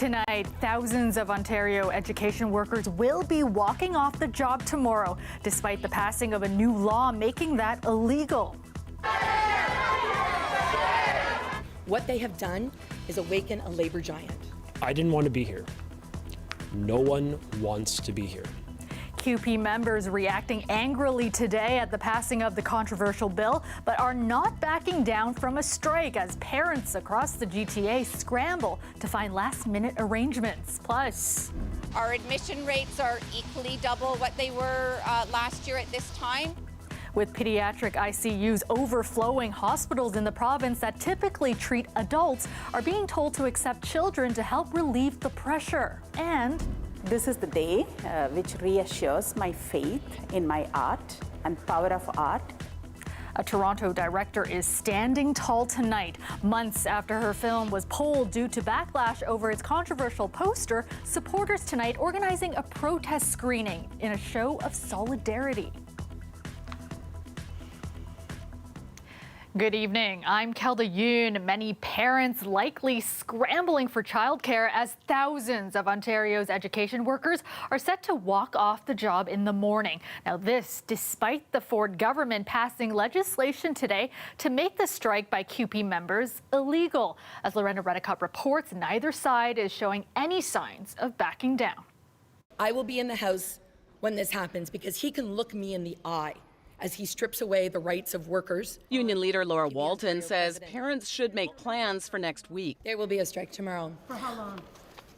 Tonight, thousands of Ontario education workers will be walking off the job tomorrow, despite the passing of a new law making that illegal. What they have done is awaken a labor giant. I didn't want to be here. No one wants to be here. CUPE members reacting angrily today at the passing of the controversial bill, but are not backing down from a strike as parents across the GTA scramble to find last-minute arrangements. Plus, our admission rates are equally double what they were last year at this time. With pediatric ICUs overflowing, hospitals in the province that typically treat adults are being told to accept children to help relieve the pressure. And this is the day which reassures my faith in my art and power of art. A Toronto director is standing tall tonight. Months after her film was pulled due to backlash over its controversial poster, supporters tonight organizing a protest screening in a show of solidarity. Good evening. I'm Kelda Yoon. Many parents likely scrambling for childcare as thousands of Ontario's education workers are set to walk off the job in the morning. Now this, despite the Ford government passing legislation today to make the strike by CUPE members illegal. As Lorena Redicott reports, neither side is showing any signs of backing down. I will be in the House when this happens because he can look me in the eye as he strips away the rights of workers. Union leader Laura Walton says parents should make plans for next week. There will be a strike tomorrow. For how long?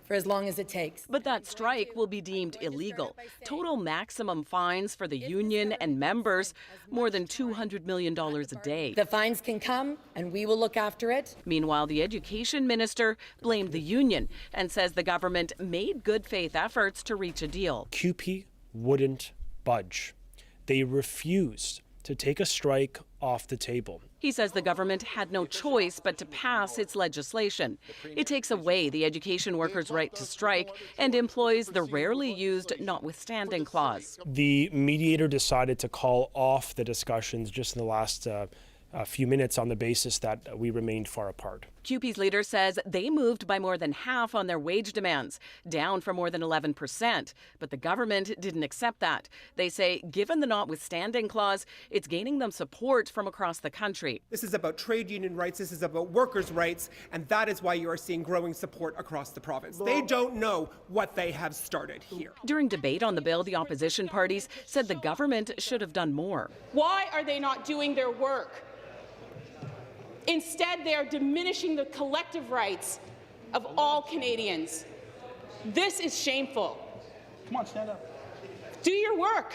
For as long as it takes. But that strike will be deemed illegal. Total maximum fines for the union and members, more than $200 million a day. The fines can come and we will look after it. Meanwhile, the education minister blamed the union and says the government made good faith efforts to reach a deal. CUPE wouldn't budge. They refused to take a strike off the table. He says the government had no choice but to pass its legislation. It takes away the education workers' right to strike and employs the rarely used notwithstanding clause. The mediator decided to call off the discussions just in the last few minutes on the basis that we remained far apart. CUPE's leader says they moved by more than half on their wage demands, down for more than 11%. But the government didn't accept that. They say, given the notwithstanding clause, it's gaining them support from across the country. This is about trade union rights, this is about workers' rights, and that is why you are seeing growing support across the province. They don't know what they have started here. During debate on the bill, the opposition parties said the government should have done more. Why are they not doing their work? Instead, they are diminishing the collective rights of all Canadians. This is shameful. Come on, stand up. Do your work.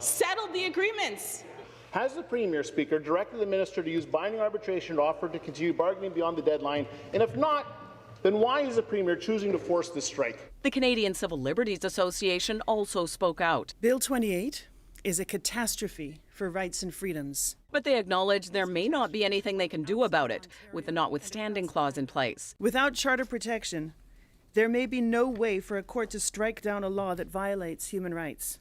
Settle the agreements. Has the Premier, Speaker, directed the Minister to use binding arbitration to offer to continue bargaining beyond the deadline? And if not, then why is the Premier choosing to force this strike? The Canadian Civil Liberties Association also spoke out. Bill 28 is a catastrophe for rights and freedoms. But they acknowledge there may not be anything they can do about it, with the notwithstanding clause in place. Without charter protection, there may be no way for a court to strike down a law that violates human rights.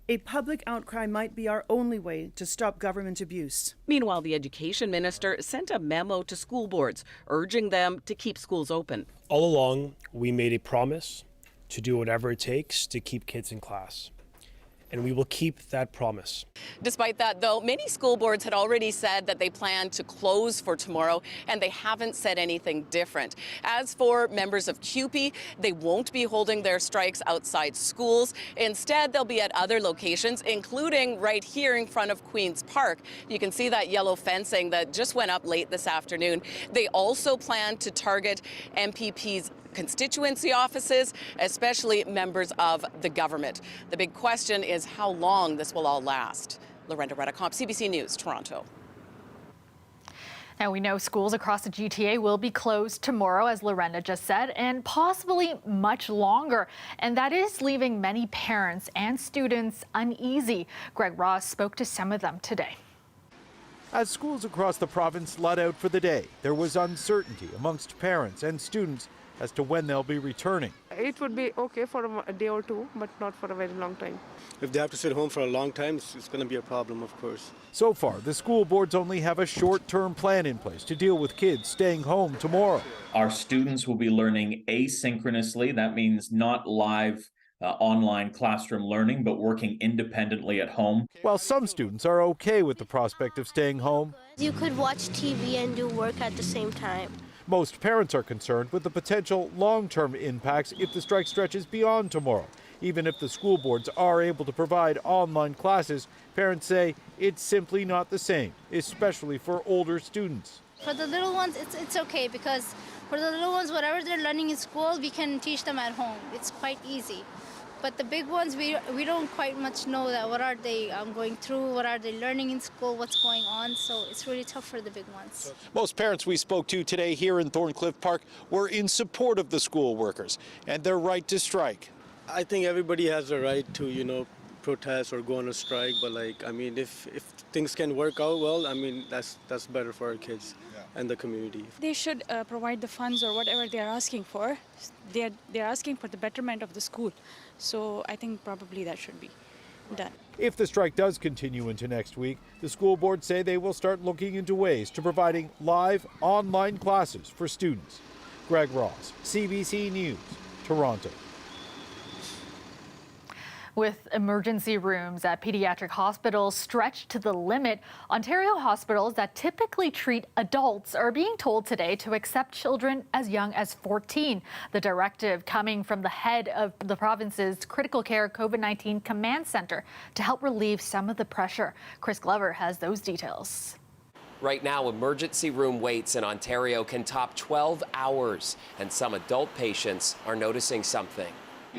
A public outcry might be our only way to stop government abuse. Meanwhile, the education minister sent a memo to school boards, urging them to keep schools open. All along, we made a promise to do whatever it takes to keep kids in class. And we will keep that promise. Despite that, though, many school boards had already said that they plan to close for tomorrow, and they haven't said anything different. As for members of CUPE, they won't be holding their strikes outside schools. Instead, they'll be at other locations, including right here in front of Queen's Park. You can see that yellow fencing that just went up late this afternoon. They also plan to target MPPs' constituency offices, especially members of the government. The big question is how long this will all last. Lorena Redicott, CBC News, Toronto. Now we know schools across the GTA will be closed tomorrow, as Lorena just said, and possibly much longer. And that is leaving many parents and students uneasy. Greg Ross spoke to some of them today. As schools across the province let out for the day, there was uncertainty amongst parents and students as to when they'll be returning. It would be okay for a day or two, but not for a very long time. If they have to sit home for a long time, it's going to be a problem, of course. So far, the school boards only have a short-term plan in place to deal with kids staying home tomorrow. Our students will be learning asynchronously. That means not live online classroom learning, but working independently at home. While some students are okay with the prospect of staying home, you could watch TV and do work at the same time. Most parents are concerned with the potential long-term impacts if the strike stretches beyond tomorrow. Even if the school boards are able to provide online classes, parents say it's simply not the same, especially for older students. For the little ones, it's okay, because for the little ones, whatever they're learning in school, we can teach them at home. It's quite easy. But the big ones, we don't quite much know that what are they going through, what are they learning in school, what's going on, so it's really tough for the big ones. Most parents we spoke to today here in Thorncliffe Park were in support of the school workers and their right to strike. I think everybody has a right to, protest or go on a strike, but if things can work out well, that's better for our kids and the community. They should provide the funds or whatever they're asking for. They're asking for the betterment of the school. So I think probably that should be done. If the strike does continue into next week, the school board say they will start looking into ways to providing live online classes for students. Greg Ross, CBC News, Toronto. With emergency rooms at pediatric hospitals stretched to the limit, Ontario hospitals that typically treat adults are being told today to accept children as young as 14. The directive coming from the head of the province's critical care COVID-19 command center to help relieve some of the pressure. Chris Glover has those details. Right now, emergency room waits in Ontario can top 12 hours, and some adult patients are noticing something.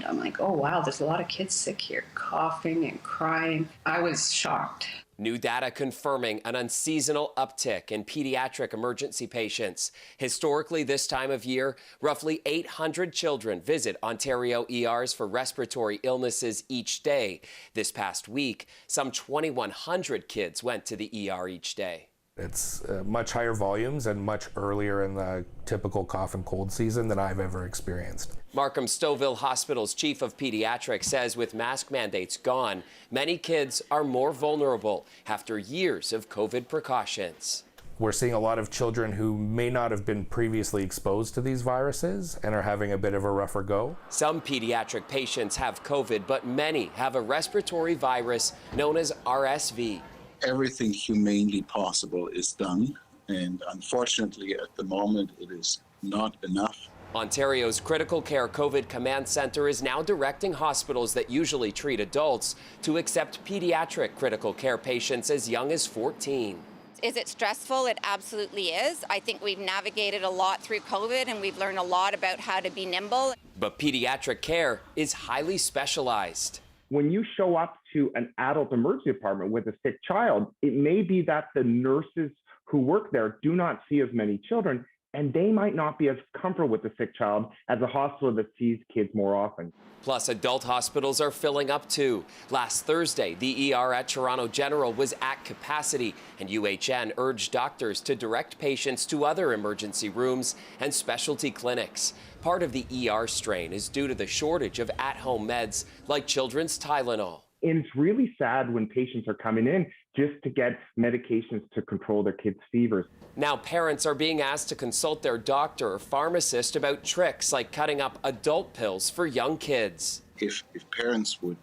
I'm like, oh, wow, there's a lot of kids sick here, coughing and crying. I was shocked. New data confirming an unseasonal uptick in pediatric emergency patients. Historically, this time of year, roughly 800 children visit Ontario ERs for respiratory illnesses each day. This past week, some 2,100 kids went to the ER each day. It's much higher volumes and much earlier in the typical cough and cold season than I've ever experienced. Markham Stouffville Hospital's chief of pediatrics says with mask mandates gone, many kids are more vulnerable after years of COVID precautions. We're seeing a lot of children who may not have been previously exposed to these viruses and are having a bit of a rougher go. Some pediatric patients have COVID, but many have a respiratory virus known as RSV. Everything humanely possible is done, and unfortunately at the moment it is not enough. Ontario's Critical Care COVID Command Centre is now directing hospitals that usually treat adults to accept pediatric critical care patients as young as 14. Is it stressful? It absolutely is. I think we've navigated a lot through COVID and we've learned a lot about how to be nimble. But pediatric care is highly specialized. When you show up to an adult emergency department with a sick child, it may be that the nurses who work there do not see as many children, and they might not be as comfortable with the sick child as a hospital that sees kids more often. Plus, adult hospitals are filling up too. Last Thursday, the ER at Toronto General was at capacity, and UHN urged doctors to direct patients to other emergency rooms and specialty clinics. Part of the ER strain is due to the shortage of at-home meds like children's Tylenol. And it's really sad when patients are coming in just to get medications to control their kids' fevers. Now parents are being asked to consult their doctor or pharmacist about tricks like cutting up adult pills for young kids. If parents would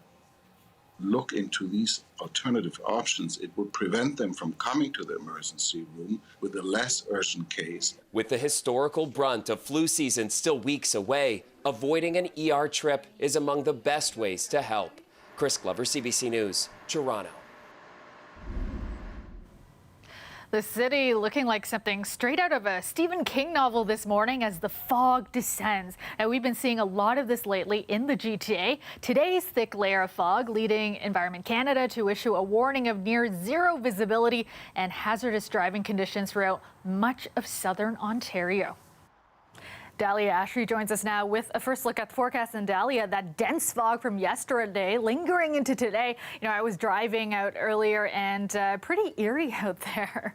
look into these alternative options, it would prevent them from coming to the emergency room with a less urgent case. With the historical brunt of flu season still weeks away, avoiding an ER trip is among the best ways to help. Chris Glover, CBC News, Toronto. The city looking like something straight out of a Stephen King novel this morning as the fog descends. And we've been seeing a lot of this lately in the GTA. Today's thick layer of fog leading Environment Canada to issue a warning of near zero visibility and hazardous driving conditions throughout much of southern Ontario. Dahlia Ashry joins us now with a first look at the forecast. And Dahlia, that dense fog from yesterday lingering into today. You know, I was driving out earlier and pretty eerie out there.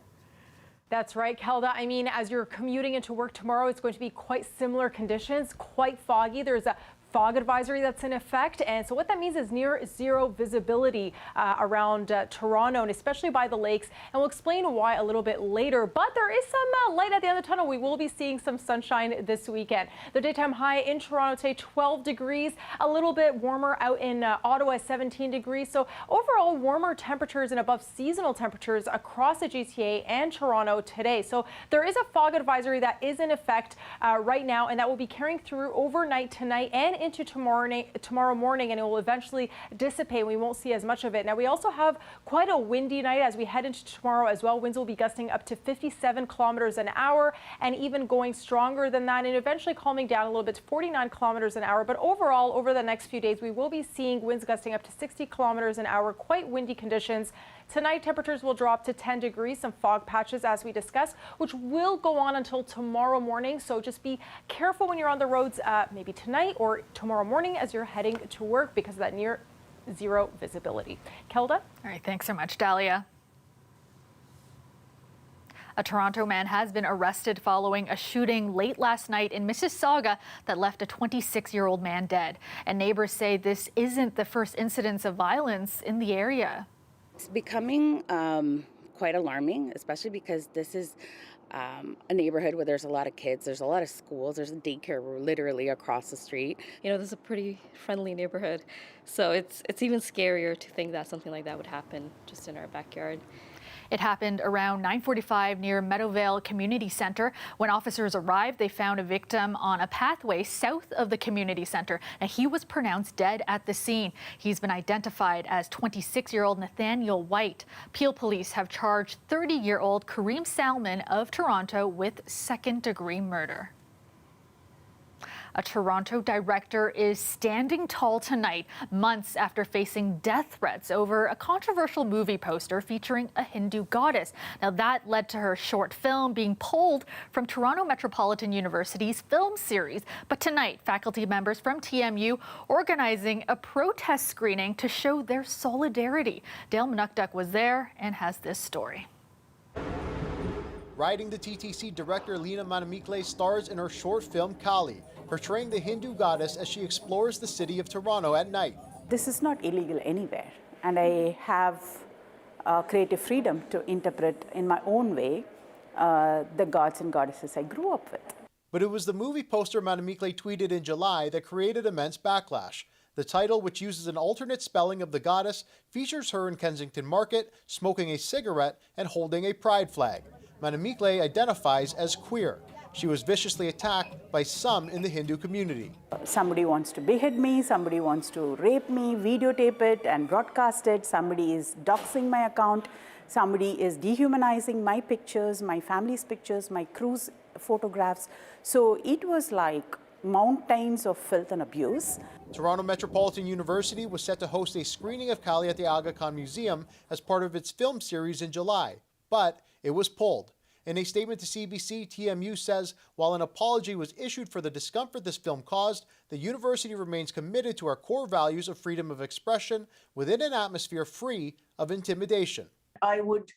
That's right, Kelda. I mean, as you're commuting into work tomorrow, it's going to be quite similar conditions, quite foggy. There's a fog advisory that's in effect. And so what that means is near zero visibility around Toronto, and especially by the lakes. And we'll explain why a little bit later. But there is some light at the end of the tunnel. We will be seeing some sunshine this weekend. The daytime high in Toronto today, 12 degrees, a little bit warmer out in Ottawa, 17 degrees. So overall warmer temperatures and above seasonal temperatures across the GTA and Toronto today. So there is a fog advisory that is in effect right now, and that will be carrying through overnight tonight and into tomorrow morning, and it will eventually dissipate. We won't see as much of it. Now, we also have quite a windy night as we head into tomorrow as well. Winds will be gusting up to 57 kilometers an hour and even going stronger than that, and eventually calming down a little bit to 49 kilometers an hour. But overall, over the next few days, we will be seeing winds gusting up to 60 kilometers an hour, quite windy conditions. Tonight, temperatures will drop to 10 degrees, some fog patches as we discussed, which will go on until tomorrow morning. So just be careful when you're on the roads, maybe tonight or tomorrow morning as you're heading to work because of that near zero visibility. Kelda? All right, thanks so much, Dahlia. A Toronto man has been arrested following a shooting late last night in Mississauga that left a 26-year-old man dead. And neighbors say this isn't the first incidence of violence in the area. It's becoming quite alarming, especially because this is a neighborhood where there's a lot of kids, there's a lot of schools, there's a daycare literally across the street. You know, this is a pretty friendly neighborhood, so it's even scarier to think that something like that would happen just in our backyard. It happened around 9:45 near Meadowvale Community Center. When officers arrived, they found a victim on a pathway south of the community center, and he was pronounced dead at the scene. He's been identified as 26-year-old Nathaniel White. Peel police have charged 30-year-old Kareem Salman of Toronto with second-degree murder. A Toronto director is standing tall tonight, months after facing death threats over a controversial movie poster featuring a Hindu goddess. Now, that led to her short film being pulled from Toronto Metropolitan University's film series. But tonight, faculty members from TMU organizing a protest screening to show their solidarity. Dale Manukduk was there and has this story. Writing the TTC director Leena Manamikle stars in her short film Kali, portraying the Hindu goddess as she explores the city of Toronto at night. This is not illegal anywhere, and I have creative freedom to interpret in my own way the gods and goddesses I grew up with. But it was the movie poster Manamikle tweeted in July that created immense backlash. The title, which uses an alternate spelling of the goddess, features her in Kensington Market, smoking a cigarette and holding a pride flag. Manamikle identifies as queer. She was viciously attacked by some in the Hindu community. Somebody wants to behead me, somebody wants to rape me, videotape it and broadcast it, somebody is doxing my account, somebody is dehumanizing my pictures, my family's pictures, my crew's photographs. So it was like mountains of filth and abuse. Toronto Metropolitan University was set to host a screening of Kali at the Aga Khan Museum as part of its film series in July, but it was pulled. In a statement to CBC, TMU says, while an apology was issued for the discomfort this film caused, the university remains committed to our core values of freedom of expression within an atmosphere free of intimidation. I would,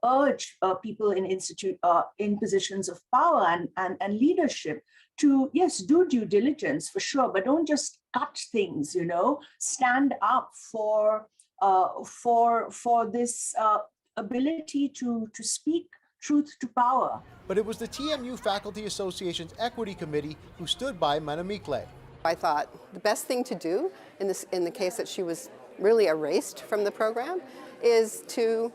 urge people in positions of power and leadership to, yes, do due diligence for sure, but don't just cut things, stand up for this ability to speak truth to power. But it was the TMU Faculty Association's Equity Committee who stood by Manamikle. I thought the best thing to do in the case that she was really erased from the program is to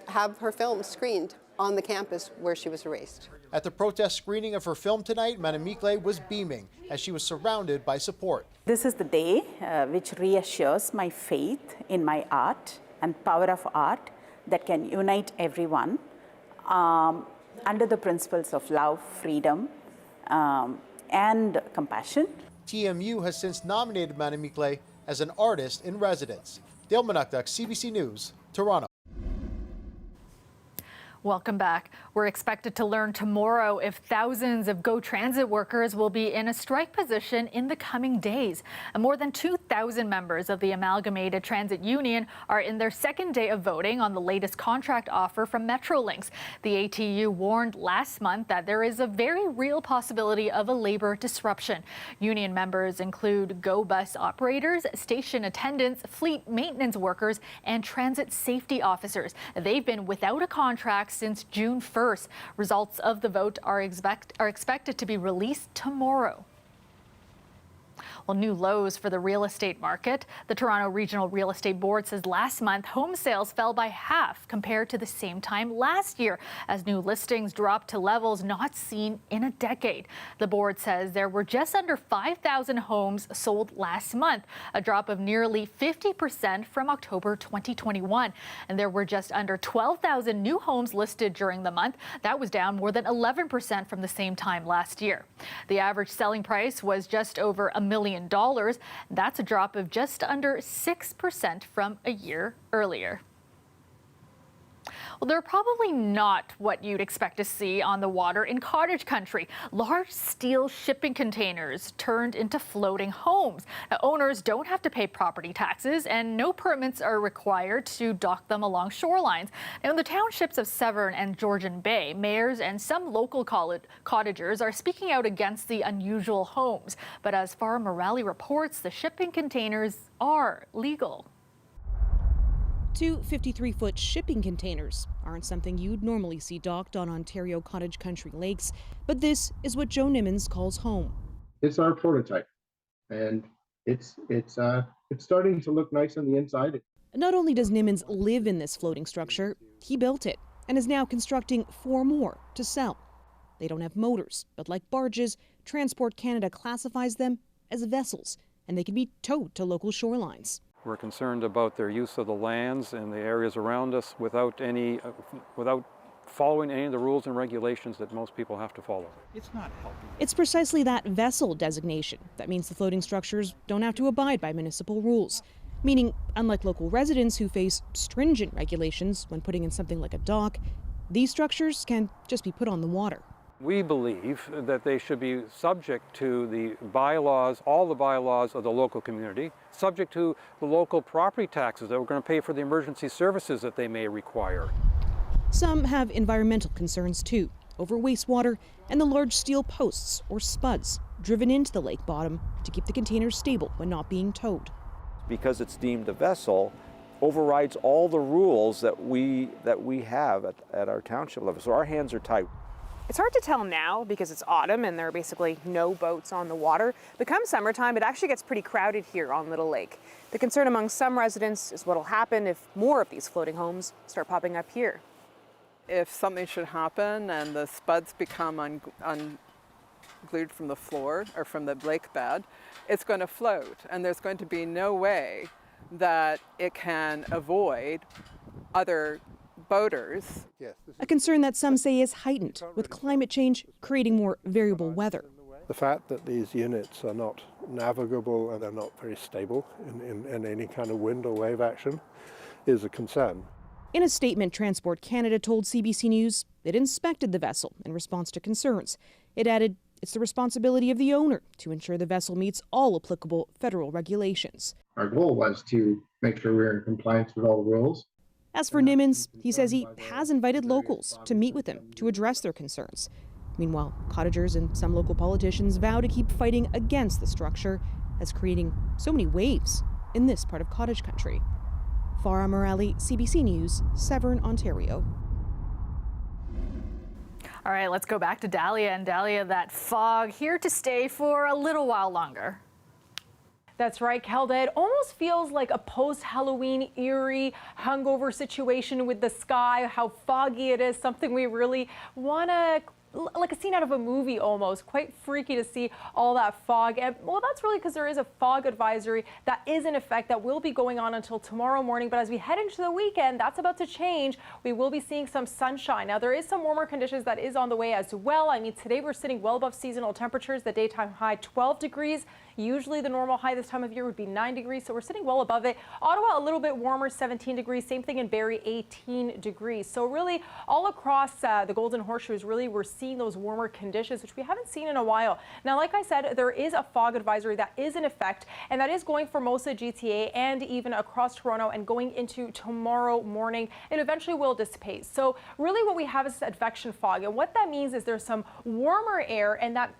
have her film screened on the campus where she was erased. At the protest screening of her film tonight, Manamikle was beaming as she was surrounded by support. This is the day which reassures my faith in my art and power of art that can unite everyone under the principles of love, freedom, and compassion. TMU has since nominated Manamikle as an artist in residence. Dale Manukduk, CBC News, Toronto. Welcome back. We're expected to learn tomorrow if thousands of GO Transit workers will be in a strike position in the coming days. And more than 2,000 members of the Amalgamated Transit Union are in their second day of voting on the latest contract offer from Metrolinx. The ATU warned last month that there is a very real possibility of a labor disruption. Union members include GO bus operators, station attendants, fleet maintenance workers, and transit safety officers. They've been without a contract since June 1st. Results of the vote are expected to be released tomorrow. Well, new lows for the real estate market. The Toronto Regional Real Estate Board says last month home sales fell by half compared to the same time last year as new listings dropped to levels not seen in a decade. The board says there were just under 5,000 homes sold last month, a drop of nearly 50% from October 2021. And there were just under 12,000 new homes listed during the month. That was down more than 11% from the same time last year. The average selling price was just over $1 million. That's a drop of just under 6% from a year earlier. Well, they're probably not what you'd expect to see on the water in cottage country. Large steel shipping containers turned into floating homes. Now, owners don't have to pay property taxes and no permits are required to dock them along shorelines. Now, in the townships of Severn and Georgian Bay, mayors and some local cottagers are speaking out against the unusual homes. But as Farah Morale reports, the shipping containers are legal. Two 53-foot shipping containers aren't something you'd normally see docked on Ontario cottage country lakes, but this is what Joe Nimmons calls home. It's our prototype, and it's starting to look nice on the inside. Not only does Nimmons live in this floating structure, he built it and is now constructing 4 more to sell. They don't have motors, but like barges, Transport Canada classifies them as vessels, and they can be towed to local shorelines. We're concerned about their use of the lands and the areas around us without following any of the rules and regulations that most people have to follow. It's not helping. It's precisely that vessel designation that means the floating structures don't have to abide by municipal rules. Meaning, unlike local residents who face stringent regulations when putting in something like a dock, these structures can just be put on the water. We believe that they should be subject to the bylaws, all the bylaws of the local community, subject to the local property taxes that we're going to pay for the emergency services that they may require. Some have environmental concerns too, over wastewater and the large steel posts or spuds driven into the lake bottom to keep the containers stable when not being towed. Because it's deemed a vessel, overrides all the rules that we have at our township level. So our hands are tied. It's hard to tell now because it's autumn and there are basically no boats on the water. But come summertime, it actually gets pretty crowded here on Little Lake. The concern among some residents is what'll happen if more of these floating homes start popping up here. If something should happen and the spuds become unglued from the floor or from the lake bed, it's going to float, and there's going to be no way that it can avoid other boaters. A concern that some say is heightened with climate change creating more variable weather. The fact that these units are not navigable and they're not very stable in any kind of wind or wave action is a concern. In a statement, Transport Canada told CBC News it inspected the vessel in response to concerns. It added it's the responsibility of the owner to ensure the vessel meets all applicable federal regulations. Our goal was to make sure we're in compliance with all the rules. As for Nimmons, he says he has invited locals to meet with him to address their concerns. Meanwhile, cottagers and some local politicians vow to keep fighting against the structure that's creating so many waves in this part of cottage country. Farah Morale, CBC News, Severn, Ontario. All right, let's go back to Dahlia. And Dahlia, that fog here to stay for a little while longer. That's right, Kelda. It almost feels like a post-Halloween eerie hungover situation with the sky, how foggy it is, something we really want to like a scene out of a movie almost. Quite freaky to see all that fog. And well, that's really because there is a fog advisory that is in effect that will be going on until tomorrow morning. But as we head into the weekend, that's about to change. We will be seeing some sunshine. Now, there is some warmer conditions that is on the way as well. I mean, today we're sitting well above seasonal temperatures. The daytime high 12 degrees. Usually the normal high this time of year would be 9 degrees, so we're sitting well above it. Ottawa a little bit warmer, 17 degrees. Same thing in Barrie, 18 degrees. So really all across the Golden Horseshoes, really we're seeing those warmer conditions, which we haven't seen in a while. Now, like I said, there is a fog advisory that is in effect, and that is going for most of the GTA and even across Toronto and going into tomorrow morning. It eventually will dissipate. So really what we have is advection fog, and what that means is there's some warmer air, and that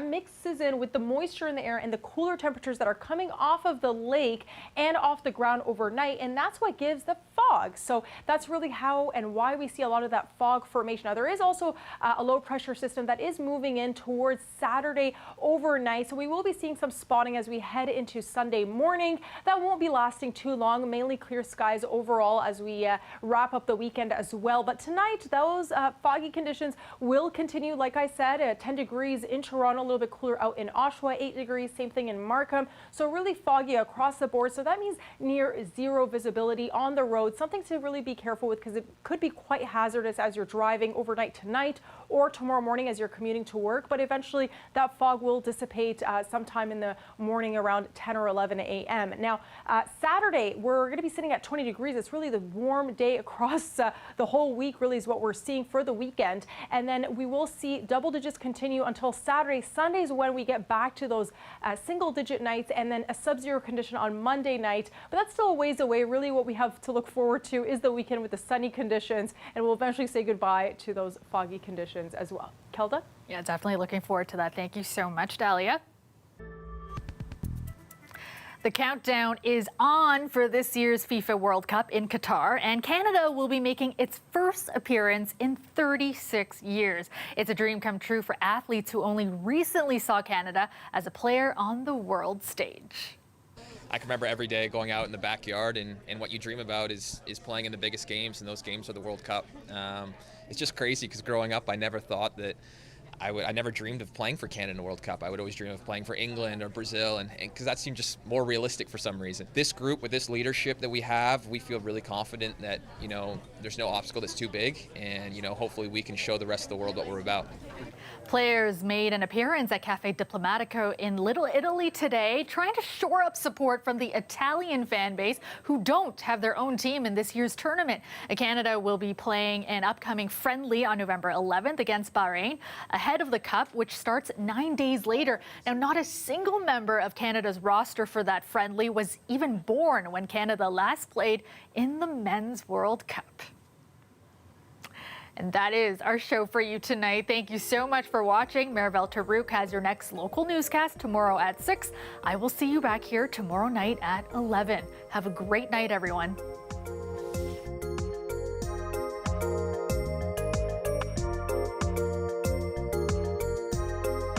mixes in with the moisture in the air and the cooler temperatures that are coming off of the lake and off the ground overnight, and that's what gives the fog. So that's really how and why we see a lot of that fog formation. Now, there is also a low pressure system that is moving in towards Saturday overnight, so we will be seeing some spotting as we head into Sunday morning. That won't be lasting too long, mainly clear skies overall as we wrap up the weekend as well. But tonight, those foggy conditions will continue. Like I said, 10 degrees in Toronto, a little bit cooler out in Oshawa, 8 degrees, same thing in Markham. So really foggy across the board. So that means near zero visibility on the road, something to really be careful with because it could be quite hazardous as you're driving overnight tonight or tomorrow morning as you're commuting to work. But eventually that fog will dissipate sometime in the morning around 10 or 11 a.m. Now, Saturday, we're going to be sitting at 20 degrees. It's really the warm day across the whole week, really is what we're seeing for the weekend. And then we will see double digits continue until Saturday. Sunday's when we get back to those single-digit nights, and then a sub-zero condition on Monday night. But that's still a ways away. Really what we have to look forward to is the weekend with the sunny conditions, and we'll eventually say goodbye to those foggy conditions as well. Kelda? Yeah, definitely looking forward to that. Thank you so much, Dahlia. The countdown is on for this year's FIFA World Cup in Qatar, and Canada will be making its first appearance in 36 years. It's a dream come true for athletes who only recently saw Canada as a player on the world stage. I can remember every day going out in the backyard, and what you dream about is playing in the biggest games, and those games are the World Cup. It's just crazy because growing up, I never thought that I never dreamed of playing for Canada in the World Cup. I would always dream of playing for England or Brazil, and because that seemed just more realistic for some reason. This group, with this leadership that we have, we feel really confident that, there's no obstacle that's too big, and, hopefully we can show the rest of the world what we're about. Players made an appearance at Cafe Diplomatico in Little Italy today, trying to shore up support from the Italian fan base who don't have their own team in this year's tournament. Canada will be playing an upcoming friendly on November 11th against Bahrain, ahead of the Cup, which starts 9 days later. Now, not a single member of Canada's roster for that friendly was even born when Canada last played in the Men's World Cup. And that is our show for you tonight. Thank you so much for watching. Maribel Tarouk has your next local newscast tomorrow at 6. I will see you back here tomorrow night at 11. Have a great night, everyone.